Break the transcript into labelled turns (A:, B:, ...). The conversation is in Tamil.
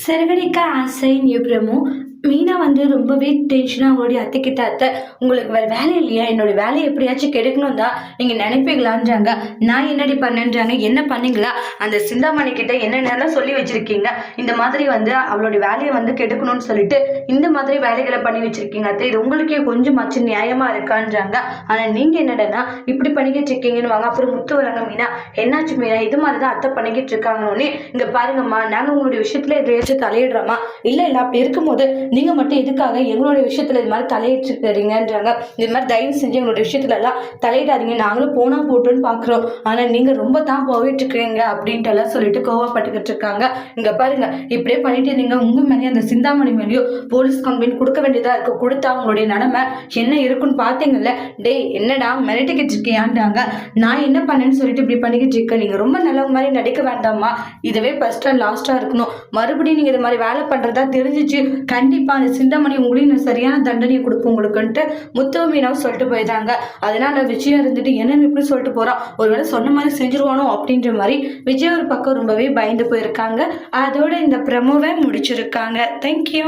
A: சிறகடிக்க ஆசை பிரமு மீனா வந்து ரொம்பவே டென்ஷனாக அவங்களுடைய அத்தைக்கிட்ட அத்தை உங்களுக்கு வேறு வேலை இல்லையா, என்னோட வேலையை எப்படியாச்சும் கெடுக்கணும் தான் நீங்கள் நினைப்பீங்களான்றாங்க. நான் என்னடி பண்ணேன்றாங்க. என்ன பண்ணீங்களா, அந்த சிந்தாமணி கிட்ட என்னென்னலாம் சொல்லி வச்சிருக்கீங்க, இந்த மாதிரி வந்து அவளுடைய வேலையை வந்து கெடுக்கணும்னு சொல்லிட்டு இந்த மாதிரி வேலைகளை பண்ணி வச்சிருக்கீங்க அத்தை, இது உங்களுக்கே கொஞ்சம் மச்சு நியாயமா இருக்கான்றாங்க. ஆனால் நீங்கள் என்னடனா இப்படி பண்ணிக்கிட்டு இருக்கீங்கன்னு வாங்க. அப்புறம் முத்து வராங்க. மீனா என்னாச்சு மீனா, இது மாதிரி தான் அத்தை பண்ணிக்கிட்டு இருக்காங்கன்னு. இங்கே பாருங்கம்மா, நாங்கள் உங்களுடைய விஷயத்துல எதையாச்சும் தலையிடுறோமா, இல்லை இல்லை அப்படி இருக்கும்போது நீங்கள் மட்டும் எதுக்காக எங்களுடைய விஷயத்தில் இது மாதிரி தலையிட்டுருக்கிறீங்கன்றாங்க. இது மாதிரி தயவு செஞ்சு எங்களுடைய விஷயத்துல எல்லாம் தலையிடாதீங்க, நாங்களும் போனால் போட்டோன்னு பார்க்குறோம், ஆனால் நீங்கள் ரொம்ப தான் போயிட்டு இருக்கிறீங்க அப்படின்ட்டு எல்லாம் சொல்லிட்டு கோவப்பட்டுக்கிட்டு இருக்காங்க. இங்கே பாருங்க, இப்படியே பண்ணிட்டு இருந்தீங்க உங்கள் மேலேயும் அந்த சிந்தாமணி மேலேயும் போலீஸ் கம்ப்ளைண்ட் கொடுக்க வேண்டியதாக இருக்கு. கொடுத்தா அவங்களுடைய நிலைமை என்ன இருக்குன்னு பார்த்தீங்கல்ல. டேய் என்னடா மிரட்டிக்கிட்டு இருக்கியான்றாங்க. நான் என்ன பண்ணேன்னு சொல்லிட்டு இப்படி பண்ணிக்கிட்டு இருக்கேன், நீங்கள் ரொம்ப நல்லவங்க மாதிரி நடிக்க வேண்டாமா, இதுவே ஃபர்ஸ்ட் அண்ட் லாஸ்ட்டாக இருக்கணும். மறுபடியும் நீங்கள் இது மாதிரி வேலை பண்ணுறதா தெரிஞ்சிச்சு கண்டிப்பாக அந்த சிந்தாமணி உங்களையும் நான் சரியான தண்டனையை கொடுப்போம் உங்களுக்குன்ட்டு முத்து மீனாவும் சொல்லிட்டு போயிட்டாங்க. அதனால விஜயம் இருந்துட்டு என்னன்னு இப்படி சொல்லிட்டு போறான், ஒருவேளை சொன்ன மாதிரி செஞ்சிருவானோ அப்படின்ற மாதிரி விஜய் ஒரு பக்கம் ரொம்பவே பயந்து போயிருக்காங்க. அதோட இந்த ப்ரமோவை முடிச்சிருக்காங்க. தேங்க்யூ.